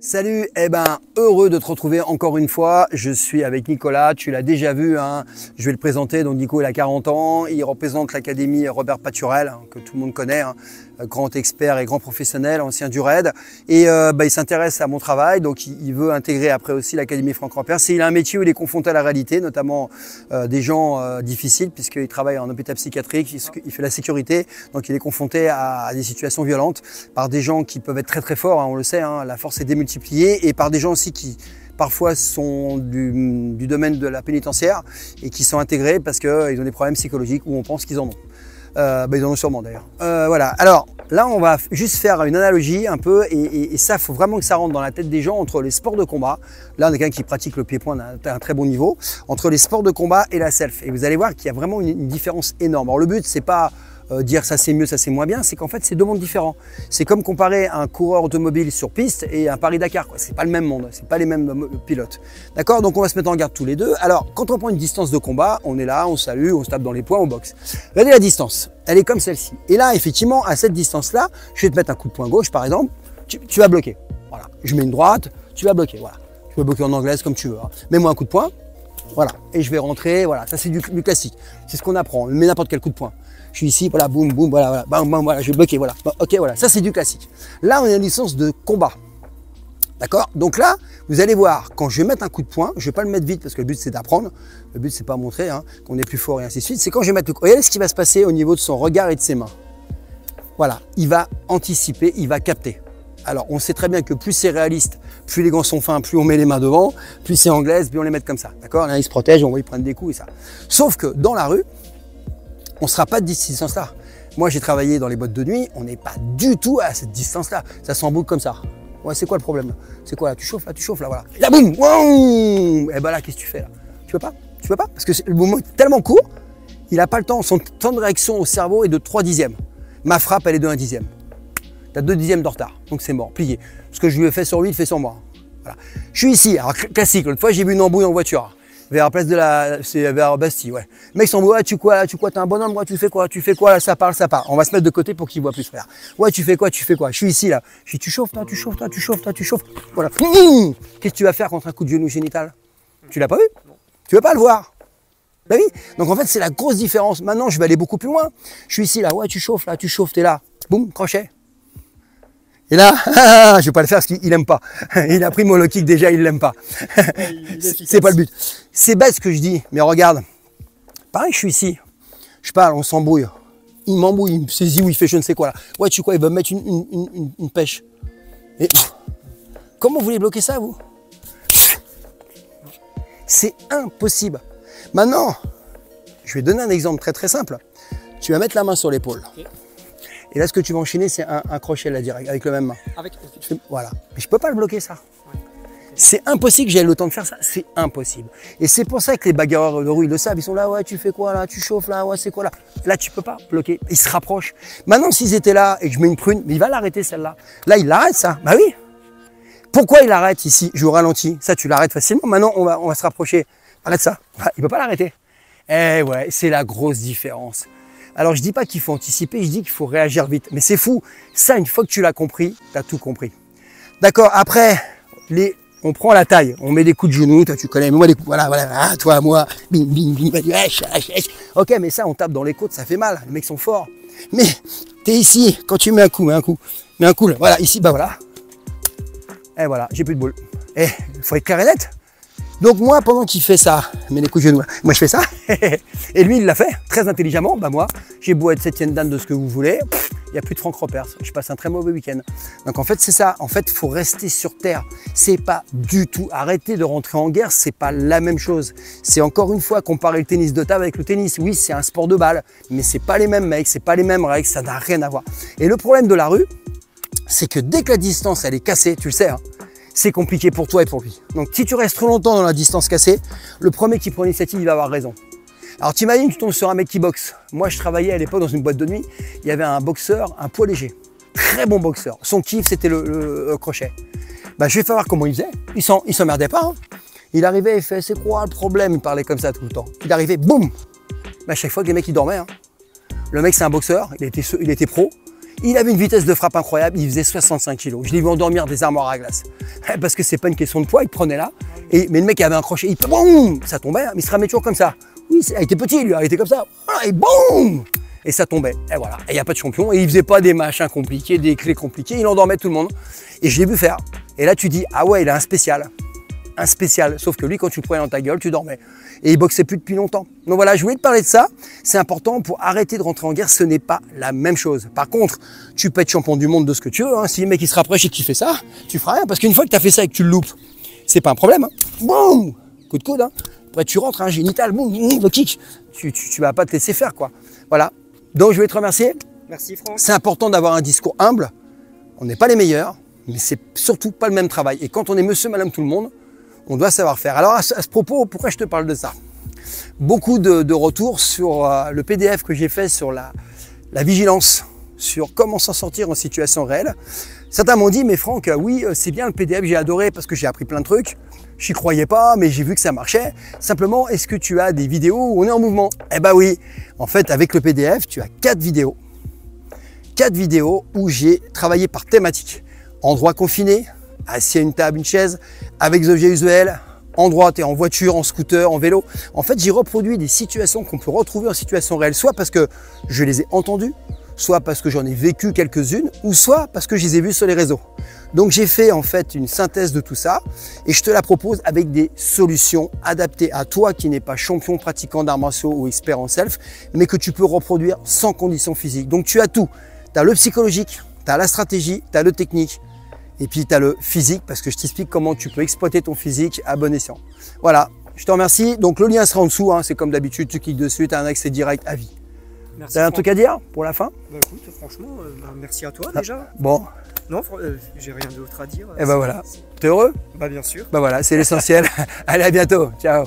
Salut, heureux de te retrouver encore une fois. Je suis avec Nicolas, tu l'as déjà vu, hein. Je vais le présenter. Donc Nico, il a 40 ans, il représente l'académie Robert Paturel, hein, que tout le monde connaît, hein. Grand expert et grand professionnel, ancien du RAID. Et il s'intéresse à mon travail, donc il veut intégrer après aussi l'académie Franck-Rampers. Il a un métier où il est confronté à la réalité, notamment des gens difficiles, puisqu'il travaille en hôpital psychiatrique, il fait la sécurité, donc il est confronté à des situations violentes par des gens qui peuvent être très très forts, hein, on le sait, hein, la force est démultipliée, et par des gens aussi qui parfois sont du domaine de la pénitentiaire et qui sont intégrés parce qu'ils ont des problèmes psychologiques ou on pense qu'ils en ont. Ils en ont sûrement d'ailleurs. Voilà. Alors là, on va juste faire une analogie un peu et ça, il faut vraiment que ça rentre dans la tête des gens entre les sports de combat. Là, on est quelqu'un qui pratique le pied-point à un très bon niveau, entre les sports de combat et la self. Et vous allez voir qu'il y a vraiment une différence énorme. Alors le but, c'est pas dire ça c'est mieux, ça c'est moins bien, c'est qu'en fait c'est deux mondes différents. C'est comme comparer un coureur automobile sur piste et un Paris-Dakar, c'est pas le même monde, c'est pas les mêmes pilotes. D'accord? Donc on va se mettre en garde tous les deux. Alors quand on prend une distance de combat, on est là, on salue, on se tape dans les poings, on boxe. Regardez la distance, elle est comme celle-ci. Et là effectivement à cette distance-là, je vais te mettre un coup de poing gauche par exemple, tu vas bloquer. Voilà, je mets une droite, tu vas bloquer. Voilà, tu peux bloquer en anglaise comme tu veux. Hein. Mets-moi un coup de poing. Voilà, et je vais rentrer, voilà, ça c'est du classique. C'est ce qu'on apprend, mais n'importe quel coup de poing. Je suis ici, voilà, boum, boum, voilà, bam, bam, voilà, je vais bloquer, voilà. Bon, ok, voilà, ça c'est du classique. Là, on a une licence de combat. D'accord? Donc là, vous allez voir, quand je vais mettre un coup de poing, je ne vais pas le mettre vite parce que le but c'est d'apprendre. Le but c'est pas montrer hein, qu'on est plus fort et ainsi de suite. C'est quand je vais mettre le coup. Regardez ce qui va se passer au niveau de son regard et de ses mains. Voilà, il va anticiper, il va capter. Alors, on sait très bien que plus c'est réaliste, plus les gants sont fins, plus on met les mains devant, plus c'est anglaise, plus on les met comme ça. D'accord? Là, ils se protègent, on va y prendre des coups et ça. Sauf que dans la rue, on ne sera pas de distance-là. Moi, j'ai travaillé dans les boîtes de nuit, on n'est pas du tout à cette distance-là. Ça s'emboucle comme ça. Ouais, c'est quoi le problème? C'est quoi là? Tu chauffes, là, voilà. Et là, boum! Wow, et ben là, qu'est-ce que tu fais là? Tu peux pas? Tu peux pas? Parce que le moment est tellement court, il n'a pas le temps. Son temps de réaction au cerveau est de 3 dixièmes. Ma frappe, elle est de 1 dixième. Tu as 2 dixièmes de retard, donc c'est mort, plié. Ce que je lui ai fait sur lui, il fait sur moi. Voilà. Je suis ici, alors classique, l'autre fois j'ai vu une embrouille en voiture, vers la place de c'est vers Bastille, ouais. Le mec s'embrouille, ouais, tu quoi, t'es un bonhomme, ouais, tu fais quoi, là, ça parle. On va se mettre de côté pour qu'il voit plus, frère. Ouais, tu fais quoi, je suis ici, là. Je dis, tu chauffes, toi, tu chauffes. Voilà. Qu'est-ce que tu vas faire contre un coup de genou génital? Tu l'as pas vu? Tu veux pas le voir? Bah oui. Donc en fait, c'est la grosse différence. Maintenant, je vais aller beaucoup plus loin. Je suis ici, là, ouais, tu chauffes, t'es là. Boum, crochet. Et là, je vais pas le faire parce qu'il aime pas. Il a pris mon low kick déjà, il l'aime pas. C'est pas le but. C'est bête ce que je dis, mais regarde. Pareil, je suis ici. Je parle, on s'embrouille. Il m'embrouille, il me saisit ou il fait je ne sais quoi là. Ouais, tu quoi, il va me mettre une pêche. Et comment vous voulez bloquer ça, vous? C'est impossible. Maintenant, je vais donner un exemple très très simple. Tu vas mettre la main sur l'épaule. Okay. Et là, ce que tu vas enchaîner, c'est un crochet là direct, avec le même main. Voilà. Mais je peux pas le bloquer ça. Ouais. C'est impossible que j'aie le temps de faire ça. C'est impossible. Et c'est pour ça que les bagarreurs de rue, ils le savent. Ils sont là, ouais, tu fais quoi là? Tu chauffes là? Ouais, c'est quoi là? Là, tu peux pas bloquer. Ils se rapprochent. Maintenant, s'ils étaient là et que je mets une prune, mais il va l'arrêter celle-là. Là, il l'arrête ça. Bah oui. Pourquoi il l'arrête ici? Je ralentis. Ça, tu l'arrêtes facilement. Maintenant, on va se rapprocher. Arrête ça. Il peut pas l'arrêter. Eh ouais, c'est la grosse différence. Alors je dis pas qu'il faut anticiper, je dis qu'il faut réagir vite. Mais c'est fou, ça une fois que tu l'as compris, tu as tout compris. D'accord, après, on prend la taille, on met des coups de genoux, toi tu connais, moi des coups, voilà, ah, toi, moi, bing, bing, bing, ok, mais ça on tape dans les côtes, ça fait mal, les mecs sont forts. Mais tu es ici, quand tu mets un coup, là, voilà, ici, bah voilà. Et voilà, j'ai plus de boule. Et il faut être clair et net. Donc moi, pendant qu'il fait ça, mais les coups de genoux, moi je fais ça, et lui il l'a fait très intelligemment, bah moi, j'ai beau être 7e dan de ce que vous voulez, il n'y a plus de Franck-Rampers, je passe un très mauvais week-end. Donc en fait c'est ça, en fait il faut rester sur terre, c'est pas du tout, arrêter de rentrer en guerre, c'est pas la même chose. C'est encore une fois comparer le tennis de table avec le tennis, oui c'est un sport de balle, mais c'est pas les mêmes mecs, c'est pas les mêmes règles, ça n'a rien à voir. Et le problème de la rue, c'est que dès que la distance elle est cassée, tu le sais, hein, c'est compliqué pour toi et pour lui. Donc si tu restes trop longtemps dans la distance cassée, le premier qui prend l'initiative, il va avoir raison. Alors t'imagines, tu tombes sur un mec qui boxe. Moi je travaillais à l'époque dans une boîte de nuit, il y avait un boxeur, un poids léger, très bon boxeur. Son kiff c'était le crochet. Bah, je vais voir comment il faisait, il s'emmerdait pas. Hein. Il arrivait, il fait, c'est quoi le problème? Il parlait comme ça tout le temps. Il arrivait, boum. Bah, à chaque fois que les mecs ils dormaient. Hein. Le mec c'est un boxeur, il était pro. Il avait une vitesse de frappe incroyable, il faisait 65 kg. Je l'ai vu endormir des armoires à glace. Parce que c'est pas une question de poids, il prenait là. Mais le mec avait un crochet, boum, ça tombait, mais il se remet toujours comme ça. Oui, il était petit, lui, il était comme ça. Et boum, et ça tombait. Et voilà, et il n'y a pas de champion. Et il faisait pas des machins compliqués, des clés compliquées, il endormait tout le monde. Et je l'ai vu faire. Et là, tu dis, ah ouais, il a un spécial. Un spécial. Sauf que lui, quand tu le prenais dans ta gueule, tu dormais. Et il boxait plus depuis longtemps. Donc voilà, je voulais te parler de ça. C'est important pour arrêter de rentrer en guerre. Ce n'est pas la même chose. Par contre, tu peux être champion du monde de ce que tu veux. Hein. Si le mec il se rapproche et qu'il fait ça, tu feras rien. Parce qu'une fois que tu as fait ça et que tu le loupes, c'est pas un problème. Hein. Boum, coup de coude. Hein. Après, tu rentres, hein, génital, boum, le kick. Tu vas pas te laisser faire, quoi. Voilà. Donc, je voulais te remercier. Merci, Franck. C'est important d'avoir un discours humble. On n'est pas les meilleurs, mais c'est surtout pas le même travail. Et quand on est monsieur, madame, tout le monde, on doit savoir faire. Alors à ce propos, pourquoi je te parle de ça? Beaucoup de retours sur le PDF que j'ai fait sur la vigilance, sur comment s'en sortir en situation réelle. Certains m'ont dit, mais Franck, oui, c'est bien le PDF, j'ai adoré parce que j'ai appris plein de trucs. J'y croyais pas, mais j'ai vu que ça marchait. Simplement, est-ce que tu as des vidéos où on est en mouvement? Eh ben oui, en fait, avec le PDF, tu as 4 vidéos. 4 vidéos où j'ai travaillé par thématique. Endroit confiné, assis à une table, une chaise, avec des objets usuels, endroit, tu es en voiture, en scooter, en vélo. En fait, j'ai reproduit des situations qu'on peut retrouver en situation réelle, soit parce que je les ai entendues, soit parce que j'en ai vécu quelques-unes, ou soit parce que je les ai vues sur les réseaux. Donc j'ai fait en fait une synthèse de tout ça et je te la propose avec des solutions adaptées à toi qui n'es pas champion, pratiquant d'arts martiaux ou expert en self, mais que tu peux reproduire sans condition physique. Donc tu as tout. Tu as le psychologique, tu as la stratégie, tu as le technique. Et puis, tu as le physique, parce que je t'explique comment tu peux exploiter ton physique à bon escient. Voilà, je te remercie. Donc, le lien sera en dessous. Hein. C'est comme d'habitude, tu cliques dessus, tu as un accès direct à vie. Merci. Tu as un truc à dire pour la fin? Bah écoute, franchement, merci à toi déjà. Bon. Non, j'ai rien d'autre à dire. Et ben voilà. T'es heureux? Bah bien sûr. Bah voilà, c'est l'essentiel. Allez, à bientôt. Ciao.